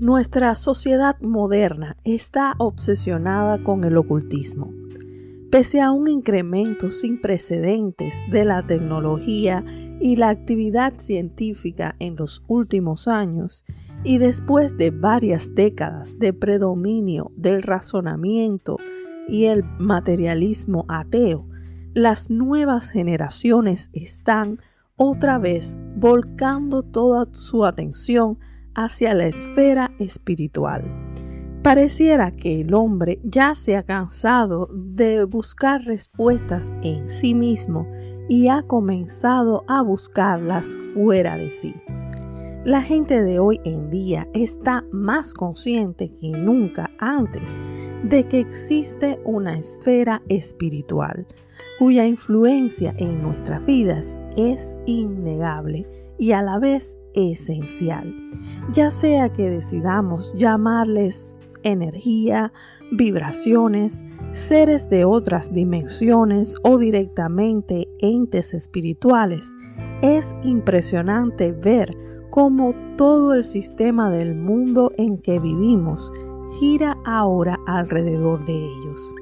Nuestra sociedad moderna está obsesionada con el ocultismo. Pese a un incremento sin precedentes de la tecnología y la actividad científica en los últimos años, y después de varias décadas de predominio del razonamiento y el materialismo ateo, las nuevas generaciones están otra vez volcando toda su atención hacia la esfera espiritual. Pareciera que el hombre ya se ha cansado de buscar respuestas en sí mismo y ha comenzado a buscarlas fuera de sí. La gente de hoy en día está más consciente que nunca antes de que existe una esfera espiritual, cuya influencia en nuestras vidas es innegable y a la vez esencial, ya sea que decidamos llamarles energía, vibraciones, seres de otras dimensiones o directamente entes espirituales. Es impresionante ver cómo todo el sistema del mundo en que vivimos gira ahora alrededor de ellos.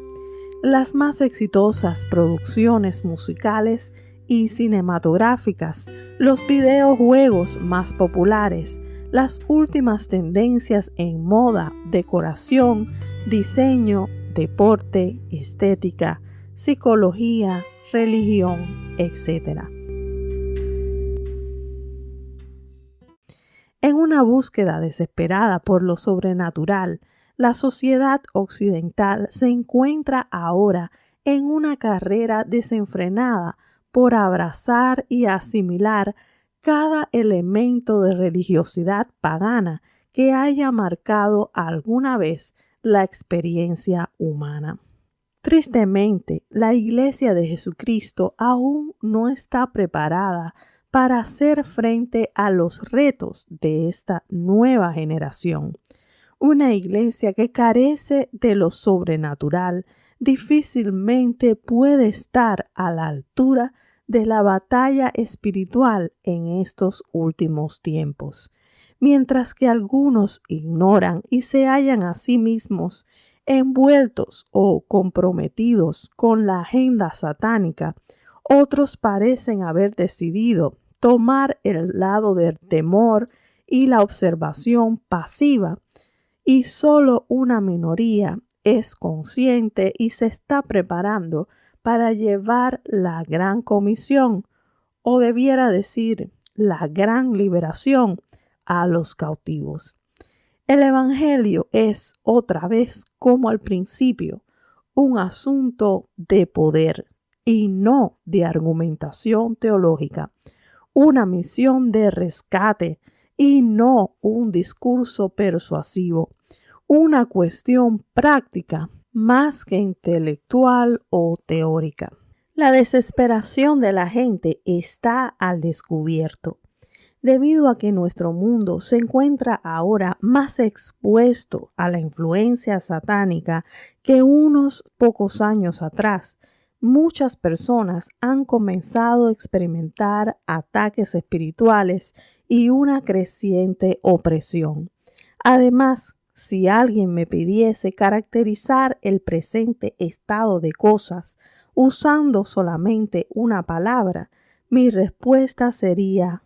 Las más exitosas producciones musicales y cinematográficas, los videojuegos más populares, las últimas tendencias en moda, decoración, diseño, deporte, estética, psicología, religión, etc. En una búsqueda desesperada por lo sobrenatural, la sociedad occidental se encuentra ahora en una carrera desenfrenada por abrazar y asimilar cada elemento de religiosidad pagana que haya marcado alguna vez la experiencia humana. Tristemente, la Iglesia de Jesucristo aún no está preparada para hacer frente a los retos de esta nueva generación. Una iglesia que carece de lo sobrenatural difícilmente puede estar a la altura de la batalla espiritual en estos últimos tiempos. Mientras que algunos ignoran y se hallan a sí mismos envueltos o comprometidos con la agenda satánica, otros parecen haber decidido tomar el lado del temor y la observación pasiva, y solo una minoría es consciente y se está preparando para llevar la gran comisión, o debiera decir, la gran liberación a los cautivos. El Evangelio es, otra vez como al principio, un asunto de poder y no de argumentación teológica, una misión de rescate y no un discurso persuasivo, una cuestión práctica más que intelectual o teórica. La desesperación de la gente está al descubierto, debido a que nuestro mundo se encuentra ahora más expuesto a la influencia satánica que unos pocos años atrás. Muchas personas han comenzado a experimentar ataques espirituales y una creciente opresión. Además, si alguien me pidiese caracterizar el presente estado de cosas usando solamente una palabra, mi respuesta sería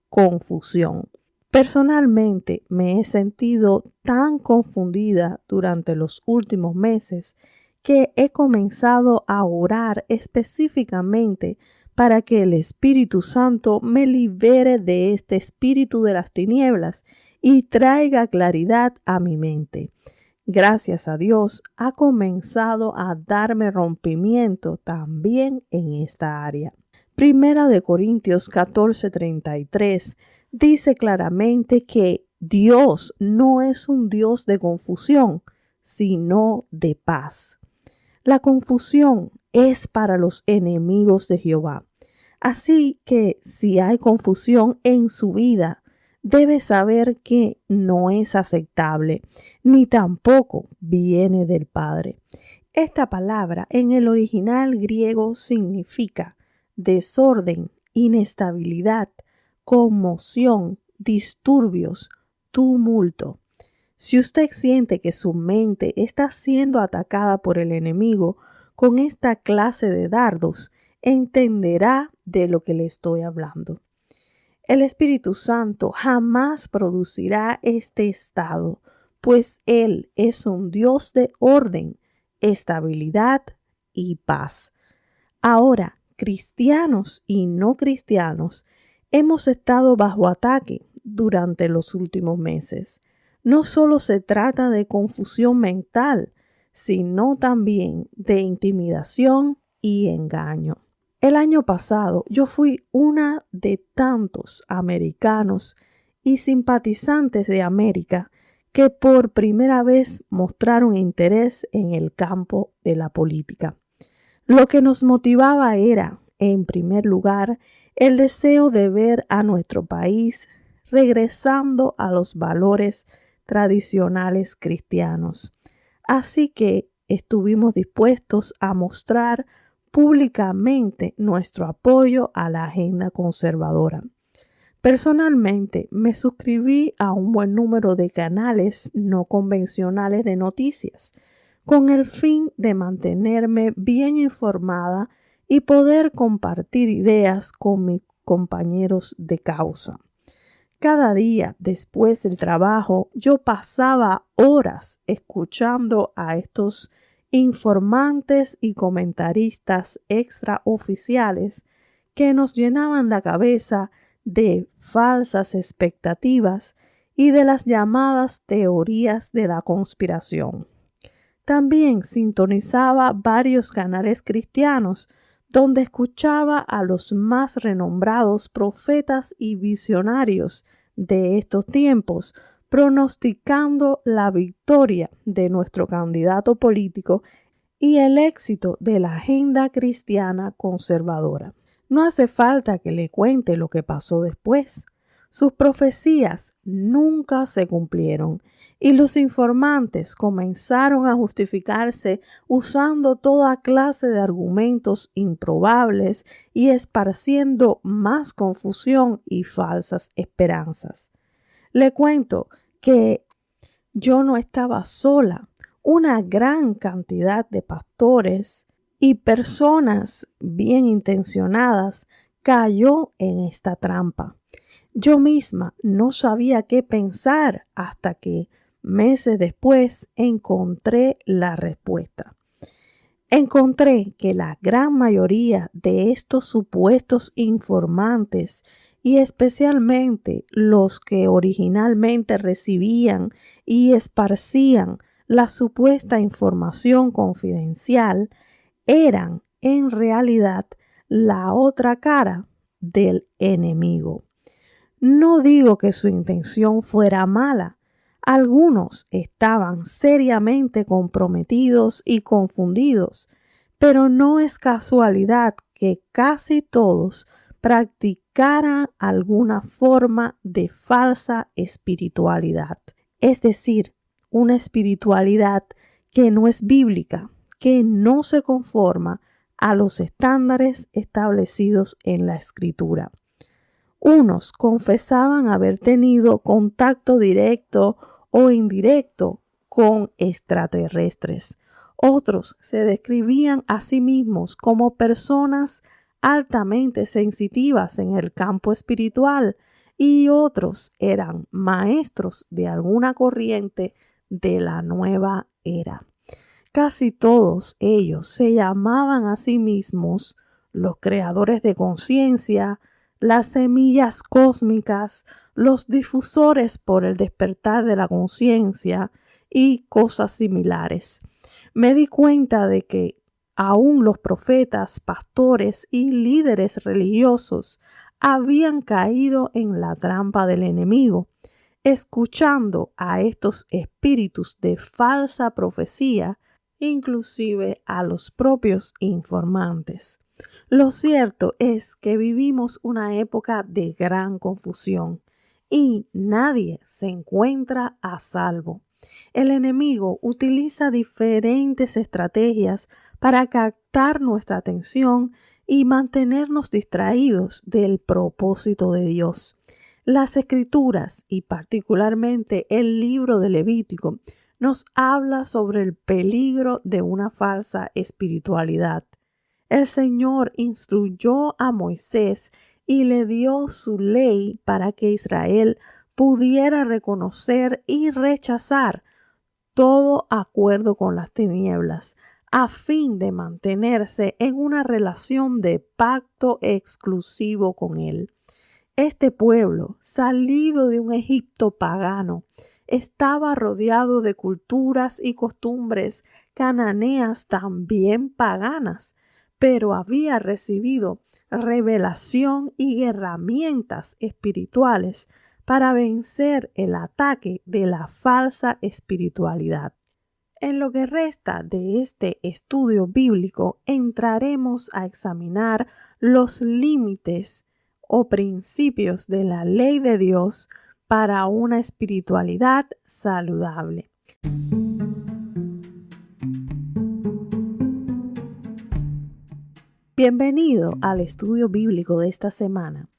confusión. Personalmente me he sentido tan confundida durante los últimos meses que he comenzado a orar específicamente para que el Espíritu Santo me libere de este espíritu de las tinieblas y traiga claridad a mi mente. Gracias a Dios, ha comenzado a darme rompimiento también en esta área. Primera de Corintios 14:33 dice claramente que Dios no es un Dios de confusión, sino de paz. La confusión es para los enemigos de Jehová. Así que si hay confusión en su vida, debe saber que no es aceptable, ni tampoco viene del Padre. Esta palabra en el original griego significa desorden, inestabilidad, conmoción, disturbios, tumulto. Si usted siente que su mente está siendo atacada por el enemigo con esta clase de dardos, entenderá de lo que le estoy hablando. El Espíritu Santo jamás producirá este estado, pues Él es un Dios de orden, estabilidad y paz. Ahora, cristianos y no cristianos, hemos estado bajo ataque durante los últimos meses. No solo se trata de confusión mental, sino también de intimidación y engaño. El año pasado yo fui una de tantos americanos y simpatizantes de América que por primera vez mostraron interés en el campo de la política. Lo que nos motivaba era, en primer lugar, el deseo de ver a nuestro país regresando a los valores tradicionales cristianos. Así que estuvimos dispuestos a mostrar públicamente nuestro apoyo a la agenda conservadora. Personalmente, me suscribí a un buen número de canales no convencionales de noticias, con el fin de mantenerme bien informada y poder compartir ideas con mis compañeros de causa. Cada día después del trabajo, yo pasaba horas escuchando a estos informantes y comentaristas extraoficiales que nos llenaban la cabeza de falsas expectativas y de las llamadas teorías de la conspiración. También sintonizaba varios canales cristianos donde escuchaba a los más renombrados profetas y visionarios de estos tiempos, pronosticando la victoria de nuestro candidato político y el éxito de la agenda cristiana conservadora. No hace falta que le cuente lo que pasó después. Sus profecías nunca se cumplieron y los informantes comenzaron a justificarse usando toda clase de argumentos improbables y esparciendo más confusión y falsas esperanzas. Le cuento que yo no estaba sola. Una gran cantidad de pastores y personas bien intencionadas cayó en esta trampa. Yo misma no sabía qué pensar hasta que meses después encontré la respuesta. Encontré que la gran mayoría de estos supuestos informantes y especialmente los que originalmente recibían y esparcían la supuesta información confidencial eran en realidad la otra cara del enemigo. No digo que su intención fuera mala. Algunos estaban seriamente comprometidos y confundidos, pero no es casualidad que casi todos practicaran alguna forma de falsa espiritualidad, es decir, una espiritualidad que no es bíblica, que no se conforma a los estándares establecidos en la Escritura. Unos confesaban haber tenido contacto directo o indirecto con extraterrestres. Otros se describían a sí mismos como personas altamente sensitivas en el campo espiritual y otros eran maestros de alguna corriente de la nueva era. Casi todos ellos se llamaban a sí mismos los creadores de conciencia, las semillas cósmicas, los difusores por el despertar de la conciencia y cosas similares. Me di cuenta de que aún los profetas, pastores y líderes religiosos habían caído en la trampa del enemigo, escuchando a estos espíritus de falsa profecía, inclusive a los propios informantes. Lo cierto es que vivimos una época de gran confusión y nadie se encuentra a salvo. El enemigo utiliza diferentes estrategias para captar nuestra atención y mantenernos distraídos del propósito de Dios. Las Escrituras, y particularmente el libro de Levítico, nos habla sobre el peligro de una falsa espiritualidad. El Señor instruyó a Moisés y le dio su ley para que Israel pudiera reconocer y rechazar todo acuerdo con las tinieblas, a fin de mantenerse en una relación de pacto exclusivo con Él. Este pueblo, salido de un Egipto pagano, estaba rodeado de culturas y costumbres cananeas también paganas, pero había recibido revelación y herramientas espirituales para vencer el ataque de la falsa espiritualidad. En lo que resta de este estudio bíblico, entraremos a examinar los límites o principios de la ley de Dios para una espiritualidad saludable. Bienvenido al estudio bíblico de esta semana.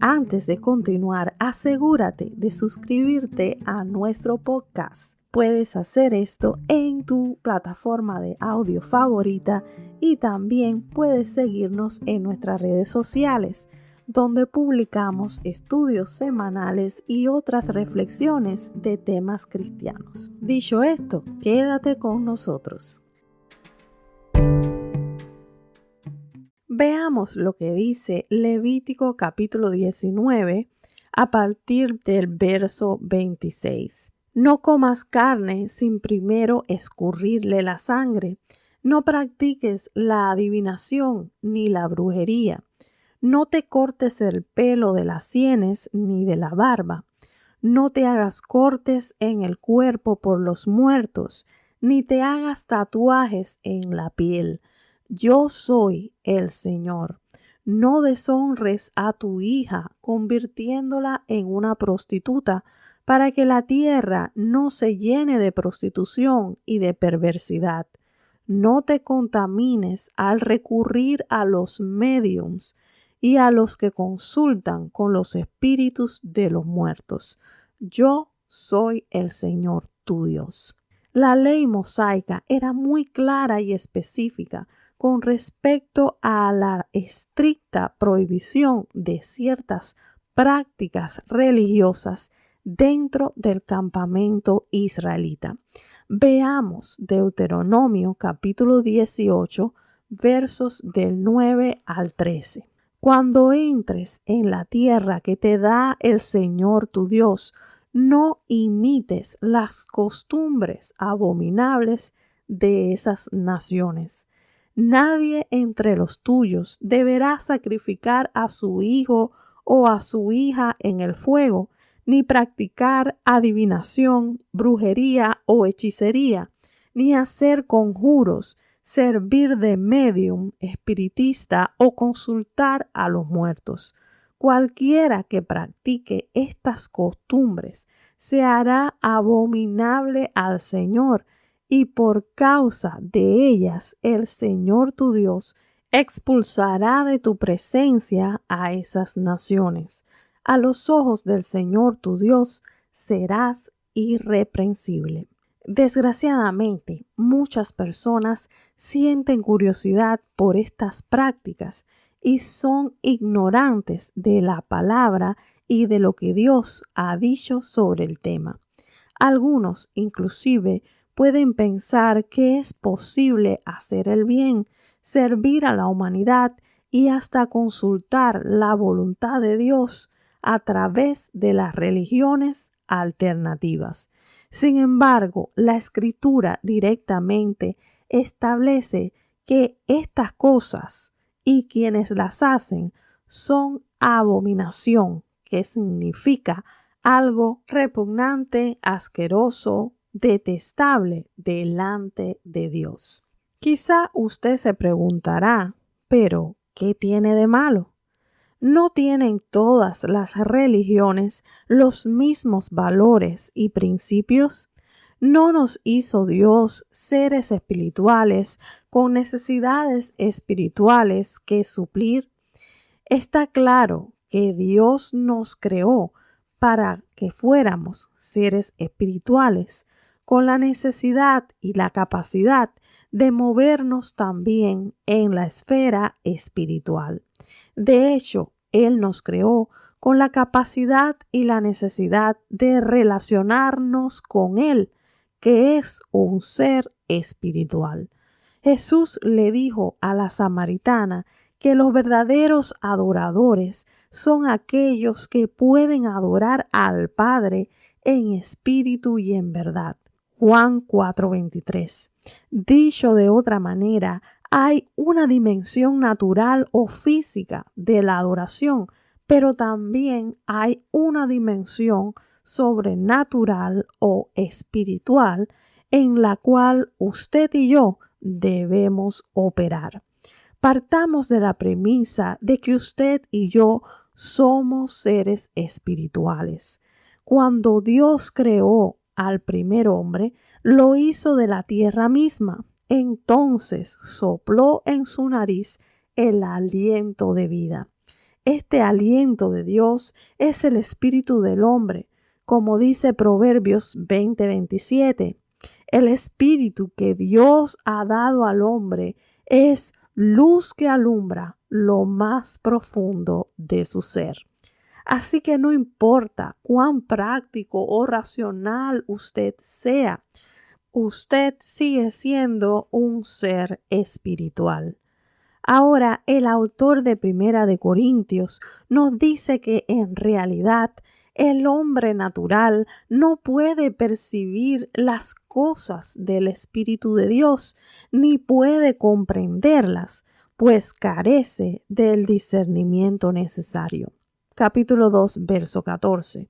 Antes de continuar, asegúrate de suscribirte a nuestro podcast. Puedes hacer esto en tu plataforma de audio favorita y también puedes seguirnos en nuestras redes sociales, donde publicamos estudios semanales y otras reflexiones de temas cristianos. Dicho esto, quédate con nosotros. Veamos lo que dice Levítico capítulo 19 a partir del verso 26. No comas carne sin primero escurrirle la sangre. No practiques la adivinación ni la brujería. No te cortes el pelo de las sienes ni de la barba. No te hagas cortes en el cuerpo por los muertos, ni te hagas tatuajes en la piel. Yo soy el Señor. No deshonres a tu hija, convirtiéndola en una prostituta, para que la tierra no se llene de prostitución y de perversidad. No te contamines al recurrir a los médiums y a los que consultan con los espíritus de los muertos. Yo soy el Señor tu Dios. La ley mosaica era muy clara y específica con respecto a la estricta prohibición de ciertas prácticas religiosas dentro del campamento israelita. Veamos Deuteronomio capítulo 18, versos del 9 al 13. Cuando entres en la tierra que te da el Señor tu Dios, no imites las costumbres abominables de esas naciones. Nadie entre los tuyos deberá sacrificar a su hijo o a su hija en el fuego, ni practicar adivinación, brujería o hechicería, ni hacer conjuros, servir de médium, espiritista o consultar a los muertos. Cualquiera que practique estas costumbres se hará abominable al Señor, y por causa de ellas el Señor tu Dios expulsará de tu presencia a esas naciones. A los ojos del Señor tu Dios serás irreprensible. Desgraciadamente, muchas personas sienten curiosidad por estas prácticas y son ignorantes de la palabra y de lo que Dios ha dicho sobre el tema. Algunos, inclusive, pueden pensar que es posible hacer el bien, servir a la humanidad y hasta consultar la voluntad de Dios a través de las religiones alternativas. Sin embargo, la Escritura directamente establece que estas cosas y quienes las hacen son abominación, que significa algo repugnante, asqueroso, detestable delante de Dios. Quizá usted se preguntará, ¿pero qué tiene de malo? ¿No tienen todas las religiones los mismos valores y principios? ¿No nos hizo Dios seres espirituales con necesidades espirituales que suplir? Está claro que Dios nos creó para que fuéramos seres espirituales, con la necesidad y la capacidad de movernos también en la esfera espiritual. De hecho, Él nos creó con la capacidad y la necesidad de relacionarnos con Él, que es un ser espiritual. Jesús le dijo a la samaritana que los verdaderos adoradores son aquellos que pueden adorar al Padre en espíritu y en verdad. Juan 4:23. Dicho de otra manera, hay una dimensión natural o física de la adoración, pero también hay una dimensión sobrenatural o espiritual en la cual usted y yo debemos operar. Partamos de la premisa de que usted y yo somos seres espirituales. Cuando Dios creó al primer hombre, lo hizo de la tierra misma. Entonces sopló en su nariz el aliento de vida. Este aliento de Dios es el espíritu del hombre, como dice Proverbios 20:27. El espíritu que Dios ha dado al hombre es luz que alumbra lo más profundo de su ser. Así que no importa cuán práctico o racional usted sea, usted sigue siendo un ser espiritual. Ahora, el autor de Primera de Corintios nos dice que en realidad el hombre natural no puede percibir las cosas del Espíritu de Dios, ni puede comprenderlas, pues carece del discernimiento necesario. Capítulo 2, verso 14.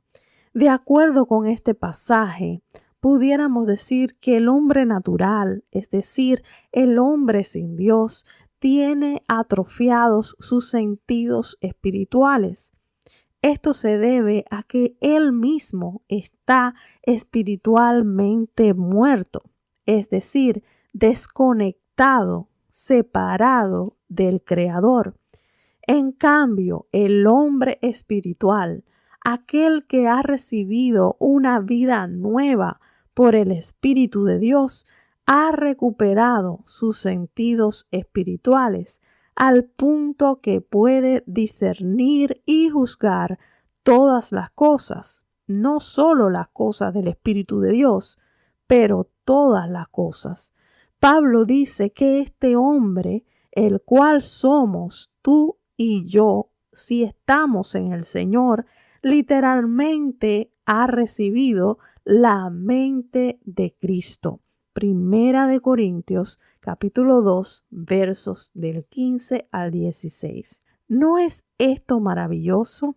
De acuerdo con este pasaje, pudiéramos decir que el hombre natural, es decir, el hombre sin Dios, tiene atrofiados sus sentidos espirituales. Esto se debe a que él mismo está espiritualmente muerto, es decir, desconectado, separado del Creador. En cambio, el hombre espiritual, aquel que ha recibido una vida nueva por el Espíritu de Dios, ha recuperado sus sentidos espirituales al punto que puede discernir y juzgar todas las cosas, no solo las cosas del Espíritu de Dios, pero todas las cosas. Pablo dice que este hombre, el cual somos tú y yo, si estamos en el Señor, literalmente ha recibido la mente de Cristo. Primera de Corintios, capítulo 2, versos del 15 al 16. ¿No es esto maravilloso?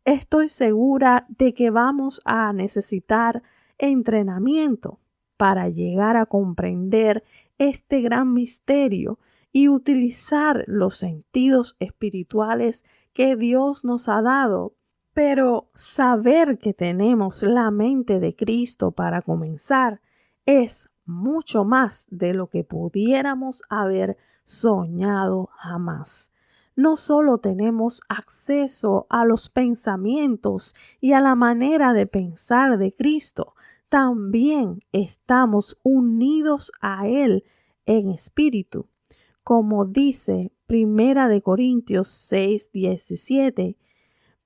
Estoy segura de que vamos a necesitar entrenamiento para llegar a comprender este gran misterio y utilizar los sentidos espirituales que Dios nos ha dado. Pero saber que tenemos la mente de Cristo para comenzar es mucho más de lo que pudiéramos haber soñado jamás. No solo tenemos acceso a los pensamientos y a la manera de pensar de Cristo, también estamos unidos a Él en espíritu. Como dice Primera de Corintios 6:17,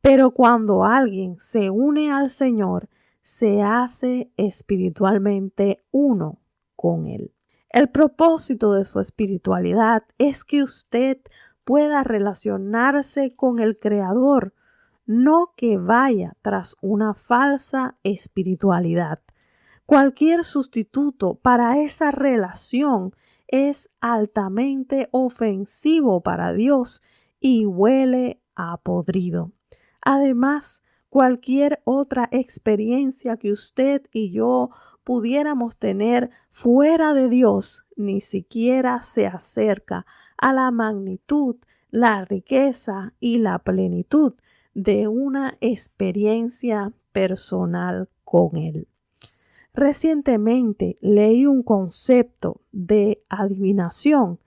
pero cuando alguien se une al Señor, se hace espiritualmente uno con Él. El propósito de su espiritualidad es que usted pueda relacionarse con el Creador, no que vaya tras una falsa espiritualidad. Cualquier sustituto para esa relación es altamente ofensivo para Dios y huele a podrido. Además, cualquier otra experiencia que usted y yo pudiéramos tener fuera de Dios ni siquiera se acerca a la magnitud, la riqueza y la plenitud de una experiencia personal con Él. Recientemente leí un concepto de adivinación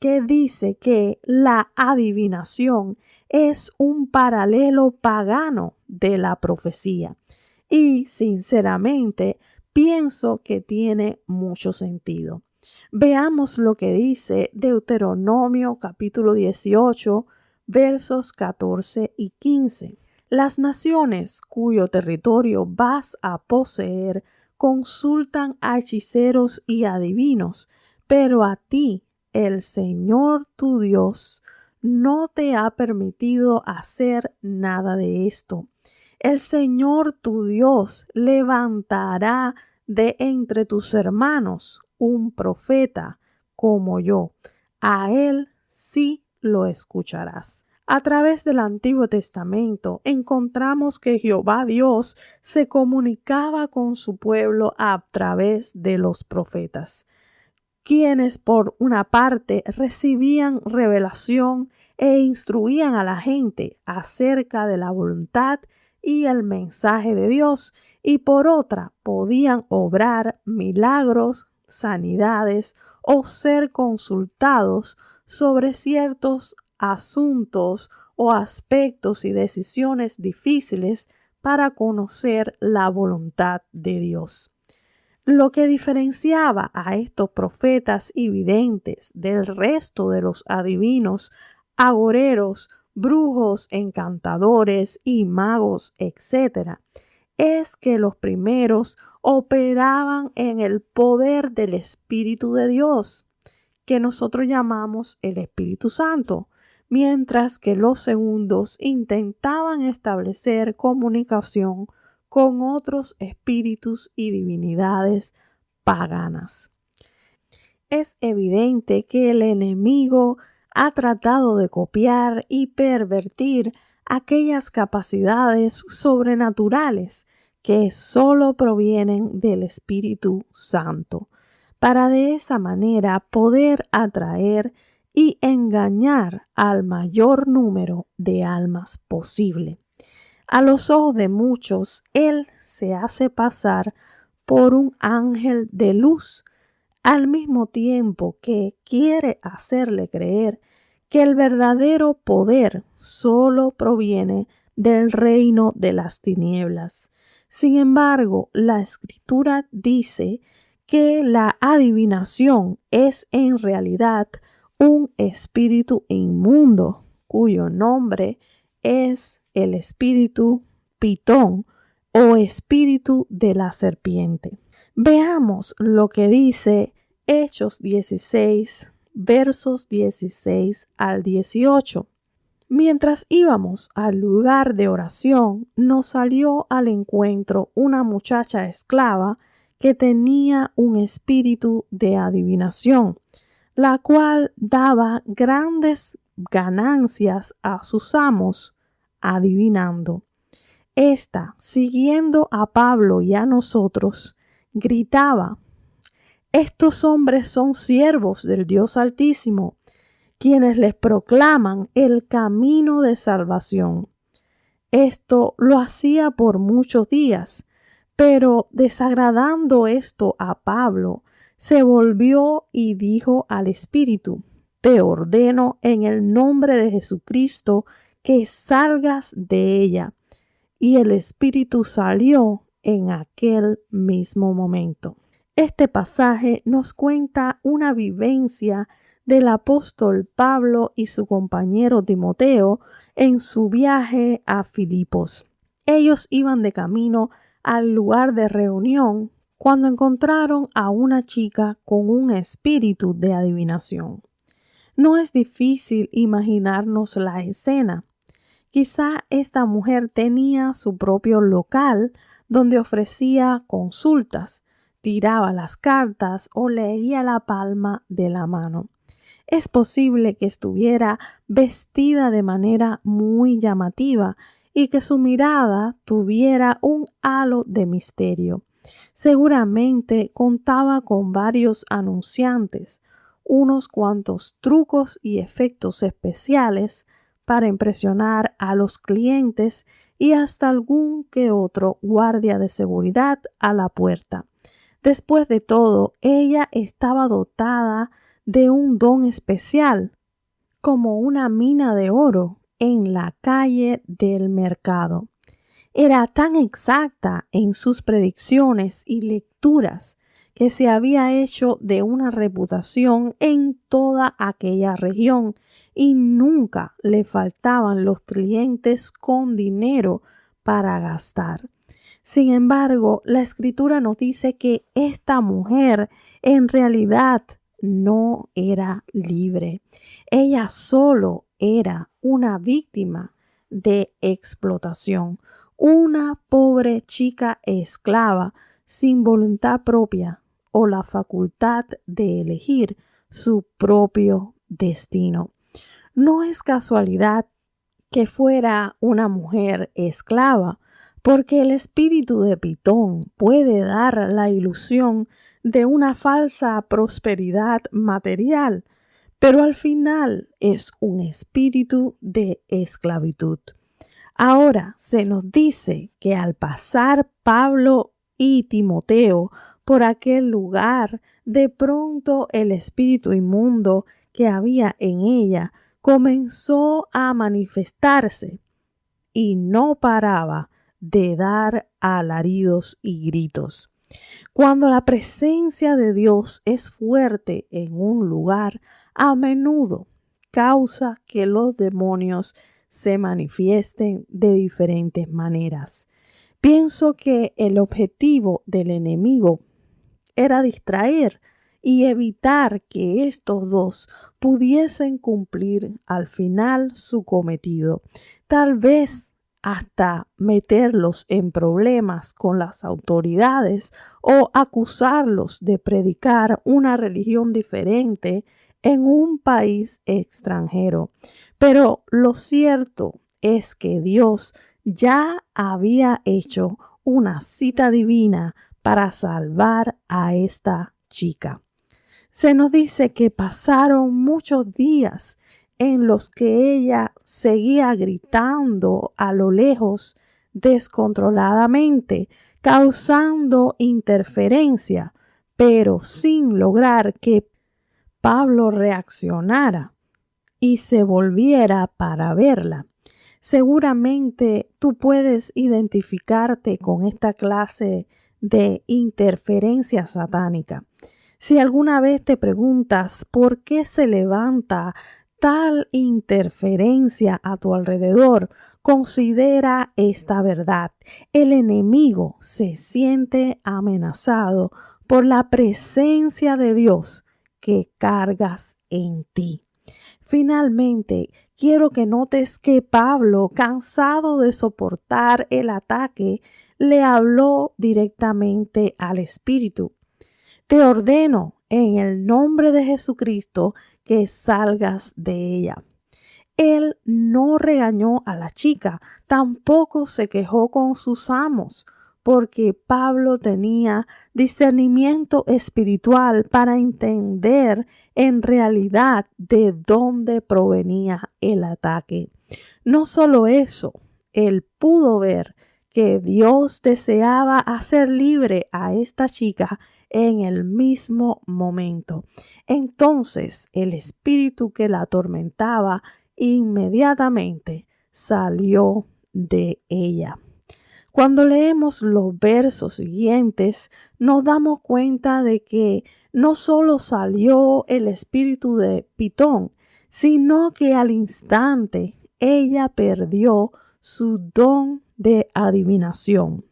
que dice que la adivinación es un paralelo pagano de la profecía. Y sinceramente, pienso que tiene mucho sentido. Veamos lo que dice Deuteronomio capítulo 18, versos 14 y 15. Las naciones cuyo territorio vas a poseer consultan a hechiceros y adivinos, pero a ti, el Señor tu Dios, no te ha permitido hacer nada de esto. El Señor tu Dios levantará de entre tus hermanos un profeta como yo. A él sí lo escucharás. A través del Antiguo Testamento encontramos que Jehová Dios se comunicaba con su pueblo a través de los profetas, quienes por una parte recibían revelación e instruían a la gente acerca de la voluntad y el mensaje de Dios, y por otra podían obrar milagros, sanidades o ser consultados sobre ciertos asuntos o aspectos y decisiones difíciles para conocer la voluntad de Dios. Lo que diferenciaba a estos profetas y videntes del resto de los adivinos, agoreros, brujos, encantadores y magos, etc., es que los primeros operaban en el poder del Espíritu de Dios, que nosotros llamamos el Espíritu Santo, mientras que los segundos intentaban establecer comunicación con otros espíritus y divinidades paganas. Es evidente que el enemigo ha tratado de copiar y pervertir aquellas capacidades sobrenaturales que solo provienen del Espíritu Santo, para de esa manera poder atraer y engañar al mayor número de almas posible. A los ojos de muchos, él se hace pasar por un ángel de luz, al mismo tiempo que quiere hacerle creer que el verdadero poder solo proviene del reino de las tinieblas. Sin embargo, la Escritura dice que la adivinación es en realidad un espíritu inmundo, cuyo nombre es el espíritu Pitón o espíritu de la serpiente. Veamos lo que dice Hechos 16, versos 16 al 18. Mientras íbamos al lugar de oración, nos salió al encuentro una muchacha esclava que tenía un espíritu de adivinación, la cual daba grandes ganancias a sus amos adivinando. Esta, siguiendo a Pablo y a nosotros, gritaba: estos hombres son siervos del Dios Altísimo, quienes les proclaman el camino de salvación. Esto lo hacía por muchos días, pero desagradando esto a Pablo, se volvió y dijo al Espíritu: te ordeno en el nombre de Jesucristo que salgas de ella. Y el Espíritu salió en aquel mismo momento. Este pasaje nos cuenta una vivencia del apóstol Pablo y su compañero Timoteo en su viaje a Filipos. Ellos iban de camino al lugar de reunión cuando encontraron a una chica con un espíritu de adivinación. No es difícil imaginarnos la escena. Quizá esta mujer tenía su propio local donde ofrecía consultas, tiraba las cartas o leía la palma de la mano. Es posible que estuviera vestida de manera muy llamativa y que su mirada tuviera un halo de misterio. Seguramente contaba con varios anunciantes, unos cuantos trucos y efectos especiales para impresionar a los clientes y hasta algún que otro guardia de seguridad a la puerta. Después de todo, ella estaba dotada de un don especial, como una mina de oro en la calle del mercado. Era tan exacta en sus predicciones y lecturas que se había hecho de una reputación en toda aquella región y nunca le faltaban los clientes con dinero para gastar. Sin embargo, la Escritura nos dice que esta mujer en realidad no era libre. Ella solo era una víctima de explotación, una pobre chica esclava sin voluntad propia o la facultad de elegir su propio destino. No es casualidad que fuera una mujer esclava, porque el espíritu de Pitón puede dar la ilusión de una falsa prosperidad material, pero al final es un espíritu de esclavitud. Ahora se nos dice que al pasar Pablo y Timoteo por aquel lugar, de pronto el espíritu inmundo que había en ella comenzó a manifestarse y no paraba de dar alaridos y gritos. Cuando la presencia de Dios es fuerte en un lugar, a menudo causa que los demonios se manifiesten de diferentes maneras. Pienso que el objetivo del enemigo era distraer y evitar que estos dos pudiesen cumplir al final su cometido. Tal vez hasta meterlos en problemas con las autoridades o acusarlos de predicar una religión diferente en un país extranjero. Pero lo cierto es que Dios ya había hecho una cita divina para salvar a esta chica. Se nos dice que pasaron muchos días en los que ella seguía gritando a lo lejos descontroladamente, causando interferencia, pero sin lograr que Pablo reaccionara y se volviera para verla. Seguramente tú puedes identificarte con esta clase de interferencia satánica. Si alguna vez te preguntas por qué se levanta tal interferencia a tu alrededor, considera esta verdad. El enemigo se siente amenazado por la presencia de Dios que cargas en ti. Finalmente, quiero que notes que Pablo, cansado de soportar el ataque, le habló directamente al Espíritu. Te ordeno en el nombre de Jesucristo que salgas de ella. Él no regañó a la chica, tampoco se quejó con sus amos, porque Pablo tenía discernimiento espiritual para entender en realidad de dónde provenía el ataque. No solo eso, él pudo ver que Dios deseaba hacer libre a esta chica en el mismo momento. Entonces el espíritu que la atormentaba inmediatamente salió de ella. Cuando leemos los versos siguientes, nos damos cuenta de que no solo salió el espíritu de Pitón, sino que al instante ella perdió su don de adivinación,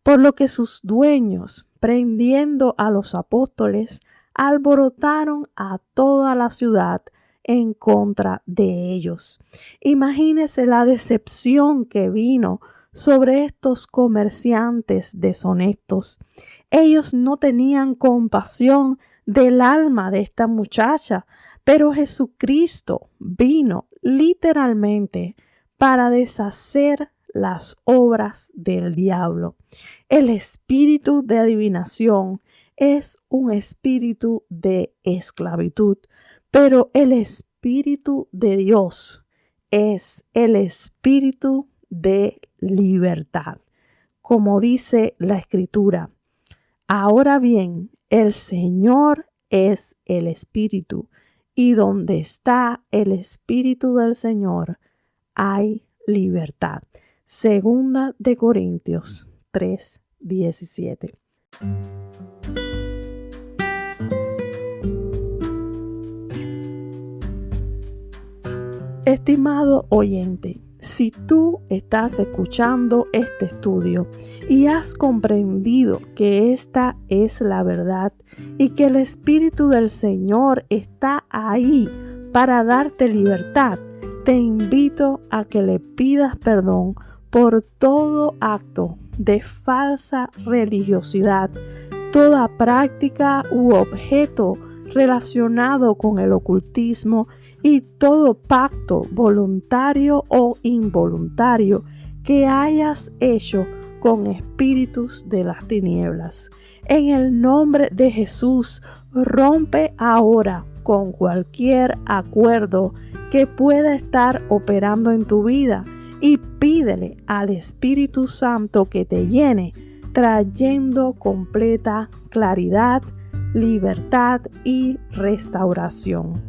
por lo que sus dueños, prendiendo a los apóstoles, alborotaron a toda la ciudad en contra de ellos. Imagínese la decepción que vino sobre estos comerciantes deshonestos. Ellos no tenían compasión del alma de esta muchacha, pero Jesucristo vino literalmente para deshacer las obras del diablo. El espíritu de adivinación es un espíritu de esclavitud, pero el espíritu de Dios es el espíritu de libertad. Como dice la Escritura, ahora bien, el Señor es el Espíritu, y donde está el Espíritu del Señor, hay libertad. Segunda de Corintios 3:17. Estimado oyente, si tú estás escuchando este estudio y has comprendido que esta es la verdad y que el Espíritu del Señor está ahí para darte libertad, te invito a que le pidas perdón por todo acto de falsa religiosidad, toda práctica u objeto relacionado con el ocultismo y todo pacto voluntario o involuntario que hayas hecho con espíritus de las tinieblas. En el nombre de Jesús, rompe ahora con cualquier acuerdo que pueda estar operando en tu vida y pídele al Espíritu Santo que te llene, trayendo completa claridad, libertad y restauración.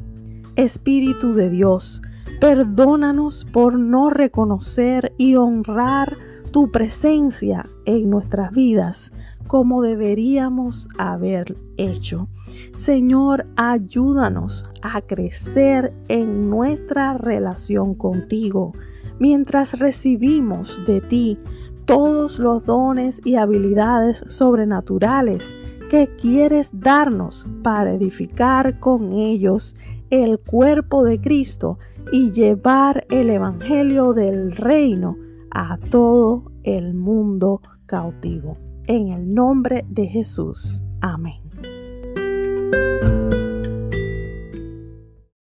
Espíritu de Dios, perdónanos por no reconocer y honrar tu presencia en nuestras vidas como deberíamos haber hecho. Señor, ayúdanos a crecer en nuestra relación contigo mientras recibimos de ti todos los dones y habilidades sobrenaturales que quieres darnos para edificar con ellos el cuerpo de Cristo y llevar el evangelio del reino a todo el mundo cautivo. En el nombre de Jesús. Amén.